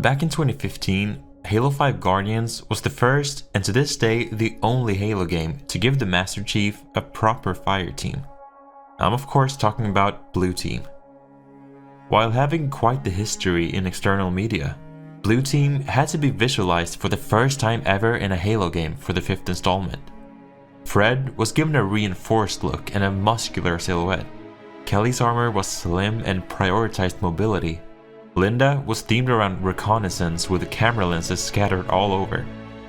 Back in 2015, Halo 5 Guardians was the first and to this day the only Halo game to give the Master Chief a proper fire team. I'm of course talking about Blue Team. While having quite the history in external media, Blue Team had to be visualized for the first time ever in a Halo game for the 5th installment. Fred was given a reinforced look and a muscular silhouette. Kelly's armor was slim and prioritized mobility. Linda was themed around reconnaissance with camera lenses scattered all over,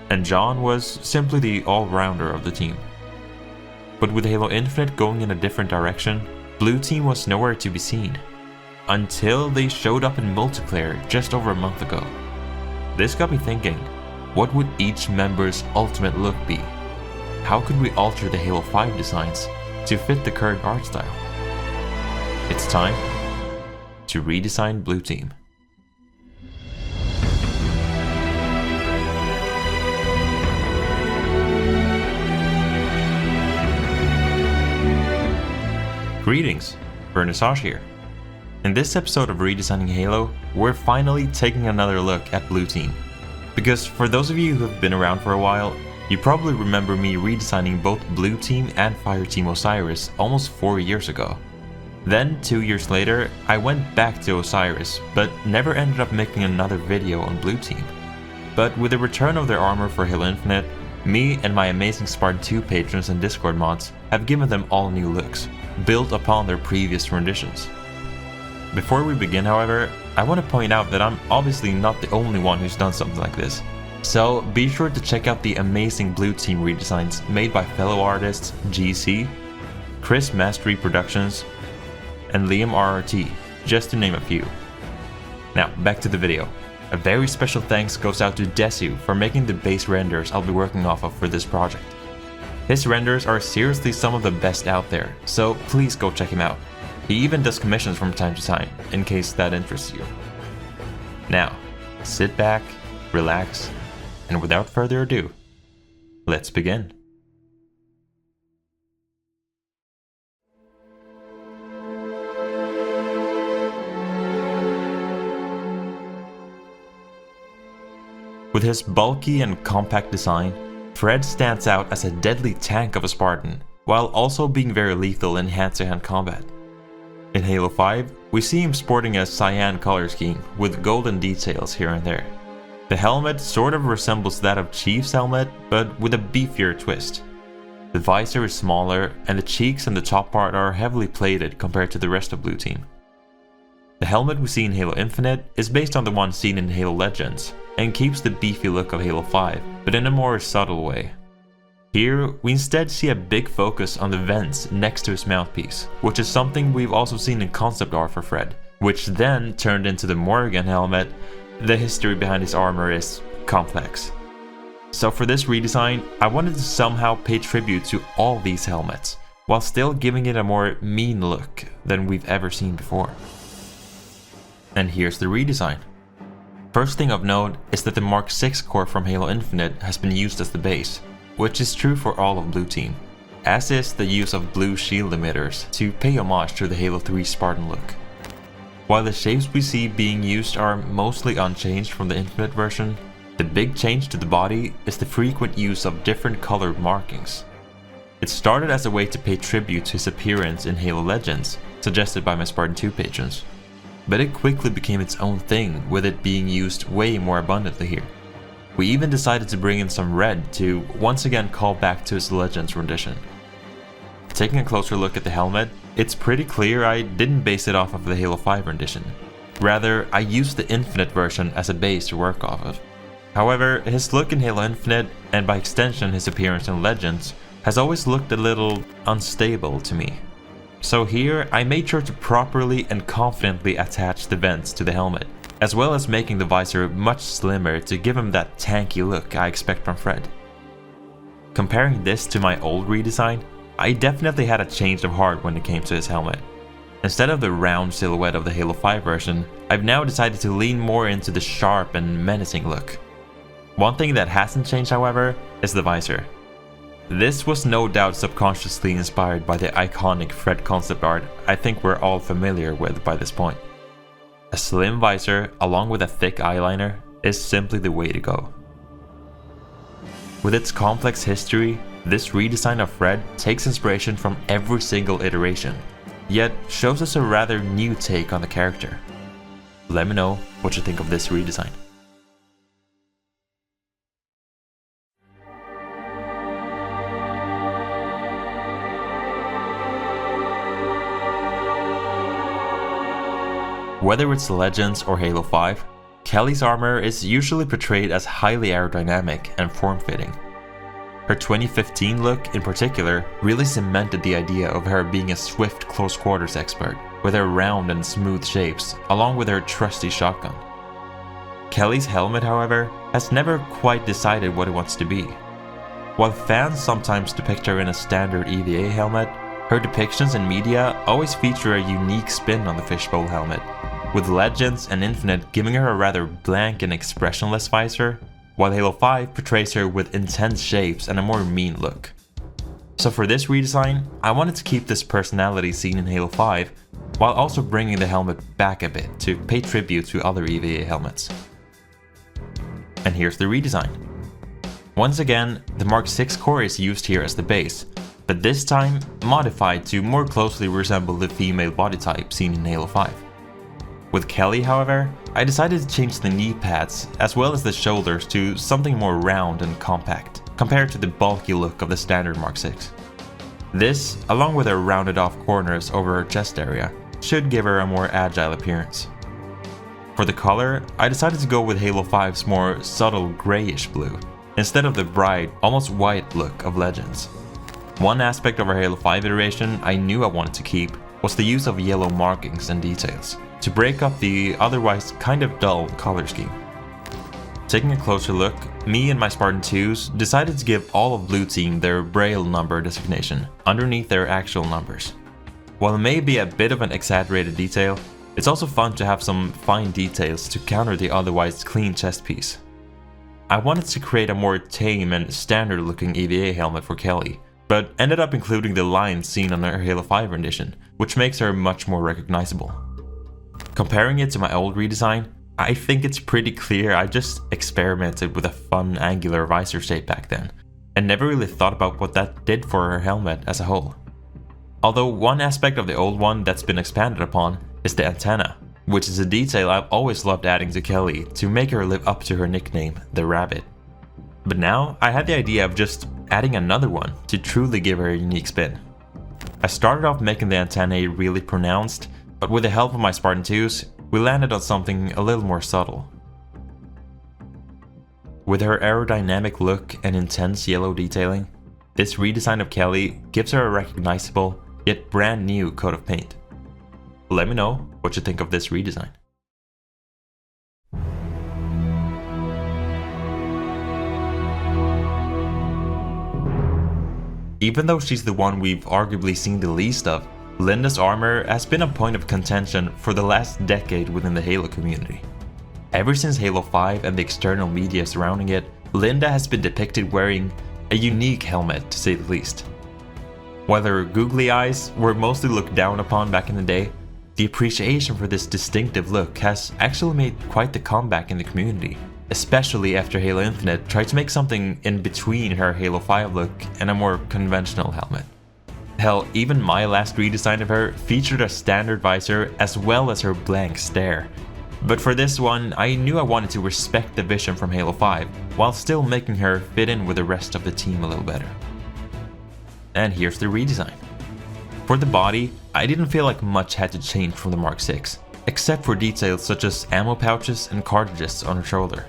and John was simply the all-rounder of the team. But with Halo Infinite going in a different direction, Blue Team was nowhere to be seen. Until they showed up in multiplayer just over a month ago. This got me thinking, what would each member's ultimate look be? How could we alter the Halo 5 designs to fit the current art style? It's time to redesign Blue Team. Greetings, Renaissance here. In this episode of Redesigning Halo, we're finally taking another look at Blue Team. Because for those of you who have been around for a while, you probably remember me redesigning both Blue Team and Fireteam Osiris almost 4 years ago. Then 2 years later, I went back to Osiris, but never ended up making another video on Blue Team. But with the return of their armor for Halo Infinite, me and my amazing Spartan 2 patrons and Discord mods have given them all new looks, built upon their previous renditions. Before we begin, however, I want to point out that I'm obviously not the only one who's done something like this. So be sure to check out the amazing Blue Team redesigns made by fellow artists GC, Chris Mastery Productions, and Liam RRT, just to name a few. Now, back to the video. A very special thanks goes out to Desu for making the base renders I'll be working off of for this project. His renders are seriously some of the best out there, so please go check him out. He even does commissions from time to time, in case that interests you. Now, sit back, relax, and without further ado, let's begin. With his bulky and compact design, Fred stands out as a deadly tank of a Spartan, while also being very lethal in hand-to-hand combat. In Halo 5, we see him sporting a cyan color scheme with golden details here and there. The helmet sort of resembles that of Chief's helmet, but with a beefier twist. The visor is smaller, and the cheeks and the top part are heavily plated compared to the rest of Blue Team. The helmet we see in Halo Infinite is based on the one seen in Halo Legends, and keeps the beefy look of Halo 5, but in a more subtle way. Here, we instead see a big focus on the vents next to his mouthpiece, which is something we've also seen in concept art for Fred, which then turned into the Morrigan helmet. The history behind his armor is complex. So for this redesign, I wanted to somehow pay tribute to all these helmets, while still giving it a more mean look than we've ever seen before. And here's the redesign. First thing of note is that the Mark 6 core from Halo Infinite has been used as the base, which is true for all of Blue Team, as is the use of blue shield emitters to pay homage to the Halo 3 Spartan look. While the shapes we see being used are mostly unchanged from the Infinite version, the big change to the body is the frequent use of different colored markings. It started as a way to pay tribute to his appearance in Halo Legends, suggested by my Spartan 2 patrons. But it quickly became its own thing, with it being used way more abundantly here. We even decided to bring in some red to once again call back to his Legends rendition. Taking a closer look at the helmet, it's pretty clear I didn't base it off of the Halo 5 rendition. Rather, I used the Infinite version as a base to work off of. However, his look in Halo Infinite, and by extension his appearance in Legends, has always looked a little unstable to me. So here, I made sure to properly and confidently attach the vents to the helmet, as well as making the visor much slimmer to give him that tanky look I expect from Fred. Comparing this to my old redesign, I definitely had a change of heart when it came to his helmet. Instead of the round silhouette of the Halo 5 version, I've now decided to lean more into the sharp and menacing look. One thing that hasn't changed, however, is the visor. This was no doubt subconsciously inspired by the iconic Fred concept art I think we're all familiar with by this point. A slim visor along with a thick eyeliner is simply the way to go. With its complex history, this redesign of Fred takes inspiration from every single iteration, yet shows us a rather new take on the character. Let me know what you think of this redesign. Whether it's Legends or Halo 5, Kelly's armor is usually portrayed as highly aerodynamic and form-fitting. Her 2015 look in particular really cemented the idea of her being a swift close quarters expert, with her round and smooth shapes, along with her trusty shotgun. Kelly's helmet, however, has never quite decided what it wants to be. While fans sometimes depict her in a standard EVA helmet, her depictions in media always feature a unique spin on the fishbowl helmet, with Legends and Infinite giving her a rather blank and expressionless visor, while Halo 5 portrays her with intense shapes and a more mean look. So for this redesign, I wanted to keep this personality seen in Halo 5, while also bringing the helmet back a bit to pay tribute to other EVA helmets. And here's the redesign. Once again, the Mark 6 core is used here as the base, but this time modified to more closely resemble the female body type seen in Halo 5. With Kelly, however, I decided to change the knee pads as well as the shoulders to something more round and compact, compared to the bulky look of the standard Mark 6. This, along with her rounded off corners over her chest area, should give her a more agile appearance. For the color, I decided to go with Halo 5's more subtle grayish blue, instead of the bright, almost white look of Legends. One aspect of our Halo 5 iteration I knew I wanted to keep was the use of yellow markings and details, to break up the otherwise kind of dull color scheme. Taking a closer look, me and my Spartan 2s decided to give all of Blue Team their Braille number designation underneath their actual numbers. While it may be a bit of an exaggerated detail, it's also fun to have some fine details to counter the otherwise clean chest piece. I wanted to create a more tame and standard looking EVA helmet for Kelly, but ended up including the lines seen on her Halo 5 rendition, which makes her much more recognizable. Comparing it to my old redesign, I think it's pretty clear I just experimented with a fun angular visor shape back then, and never really thought about what that did for her helmet as a whole. Although one aspect of the old one that's been expanded upon is the antenna, which is a detail I've always loved adding to Kelly to make her live up to her nickname, the Rabbit. But now I had the idea of just adding another one to truly give her a unique spin. I started off making the antennae really pronounced, but with the help of my Spartan 2s, we landed on something a little more subtle. With her aerodynamic look and intense yellow detailing, this redesign of Kelly gives her a recognizable, yet brand new coat of paint. Let me know what you think of this redesign. Even though she's the one we've arguably seen the least of, Linda's armor has been a point of contention for the last decade within the Halo community. Ever since Halo 5 and the external media surrounding it, Linda has been depicted wearing a unique helmet, to say the least. While her googly eyes were mostly looked down upon back in the day, the appreciation for this distinctive look has actually made quite the comeback in the community, especially after Halo Infinite tried to make something in between her Halo 5 look and a more conventional helmet. Hell, even my last redesign of her featured a standard visor as well as her blank stare. But for this one, I knew I wanted to respect the vision from Halo 5, while still making her fit in with the rest of the team a little better. And here's the redesign. For the body, I didn't feel like much had to change from the Mark 6, except for details such as ammo pouches and cartridges on her shoulder.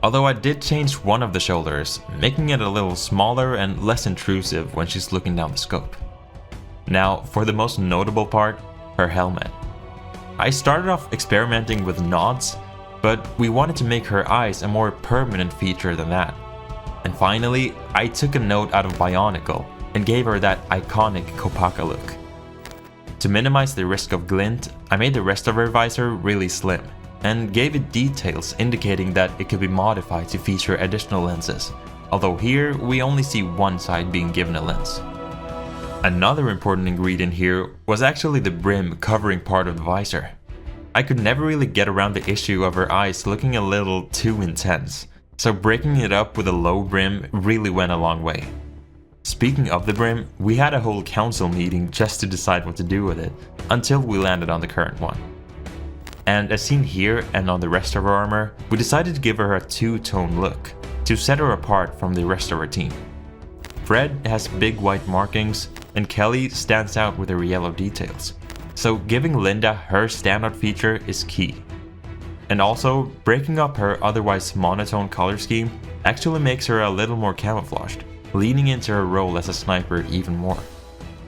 Although I did change one of the shoulders, making it a little smaller and less intrusive when she's looking down the scope. Now, for the most notable part, her helmet. I started off experimenting with nods, but we wanted to make her eyes a more permanent feature than that. And finally, I took a note out of Bionicle and gave her that iconic Kopaka look. To minimize the risk of glint, I made the rest of her visor really slim, and gave it details indicating that it could be modified to feature additional lenses, although here we only see one side being given a lens. Another important ingredient here was actually the brim covering part of the visor. I could never really get around the issue of her eyes looking a little too intense, so breaking it up with a low brim really went a long way. Speaking of the brim, we had a whole council meeting just to decide what to do with it, until we landed on the current one. And as seen here and on the rest of her armor, we decided to give her a two-tone look, to set her apart from the rest of our team. Fred has big white markings, and Kelly stands out with her yellow details, so giving Linda her standout feature is key. And also, breaking up her otherwise monotone color scheme actually makes her a little more camouflaged, leaning into her role as a sniper even more.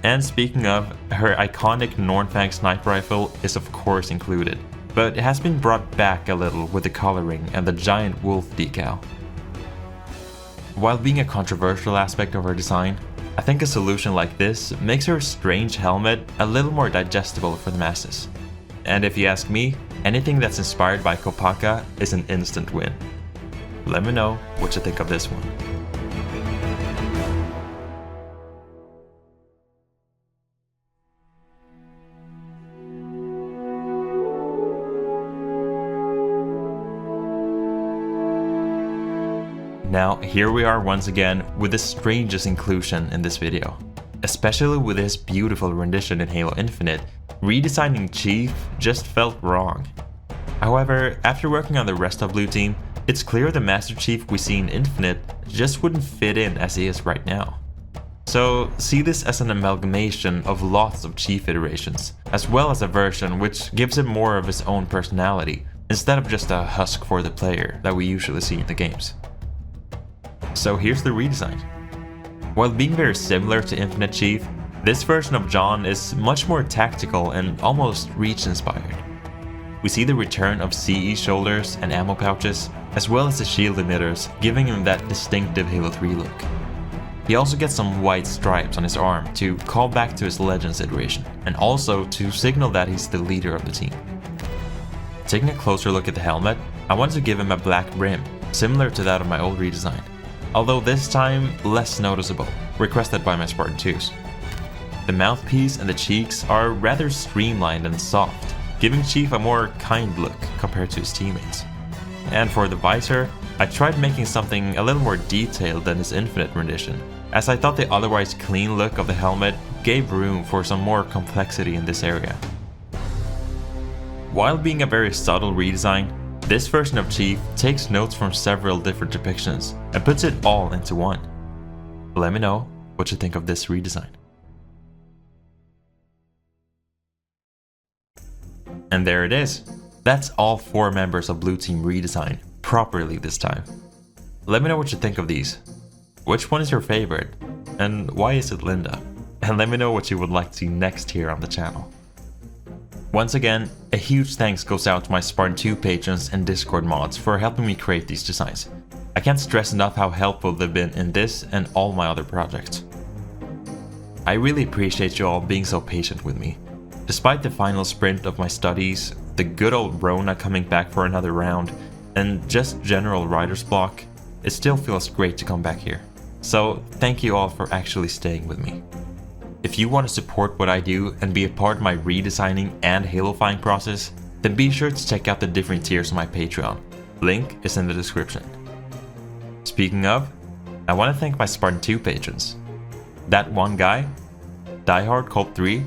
And speaking of, her iconic Nornfang sniper rifle is of course included, but it has been brought back a little with the coloring and the giant wolf decal. While being a controversial aspect of her design, I think a solution like this makes her strange helmet a little more digestible for the masses. And if you ask me, anything that's inspired by Kopaka is an instant win. Let me know what you think of this one. Now, here we are once again with the strangest inclusion in this video. Especially with his beautiful rendition in Halo Infinite, redesigning Chief just felt wrong. However, after working on the rest of Blue Team, it's clear the Master Chief we see in Infinite just wouldn't fit in as he is right now. So see this as an amalgamation of lots of Chief iterations, as well as a version which gives him more of his own personality, instead of just a husk for the player that we usually see in the games. So here's the redesign. While being very similar to Infinite Chief, this version of John is much more tactical and almost Reach-inspired. We see the return of CE shoulders and ammo pouches, as well as the shield emitters, giving him that distinctive Halo 3 look. He also gets some white stripes on his arm to call back to his Legends iteration, and also to signal that he's the leader of the team. Taking a closer look at the helmet, I wanted to give him a black brim, similar to that of my old redesign, although this time less noticeable, requested by my Spartan 2s. The mouthpiece and the cheeks are rather streamlined and soft, giving Chief a more kind look compared to his teammates. And for the visor, I tried making something a little more detailed than his Infinite rendition, as I thought the otherwise clean look of the helmet gave room for some more complexity in this area. While being a very subtle redesign, this version of Chief takes notes from several different depictions and puts it all into one. Let me know what you think of this redesign. And there it is. That's all 4 members of Blue Team redesigned, properly this time. Let me know what you think of these. Which one is your favorite? And why is it Linda? And let me know what you would like to see next here on the channel. Once again, a huge thanks goes out to my Spartan 2 patrons and Discord mods for helping me create these designs. I can't stress enough how helpful they've been in this and all my other projects. I really appreciate you all being so patient with me. Despite the final sprint of my studies, the good old Rona coming back for another round, and just general writer's block, it still feels great to come back here. So thank you all for actually staying with me. If you want to support what I do and be a part of my redesigning and halofying process, then be sure to check out the different tiers on my Patreon. Link is in the description. Speaking of, I want to thank my Spartan 2 patrons. That one guy, Diehard Colt 3,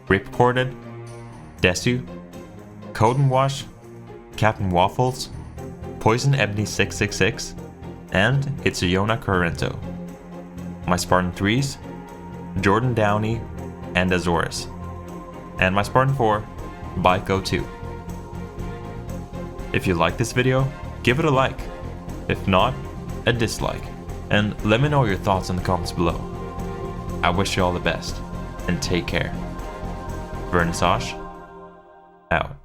Ripcorded, Desu, Code and Wash, Captain Waffles, Poison Ebony 666, and Itsuyona Corrento. My Spartan 3s, Jordan Downey, and Azores. And my Spartan 4, Bike02. If you like this video, give it a like. If not, a dislike. And let me know your thoughts in the comments below. I wish you all the best, and take care. Vernissage, out.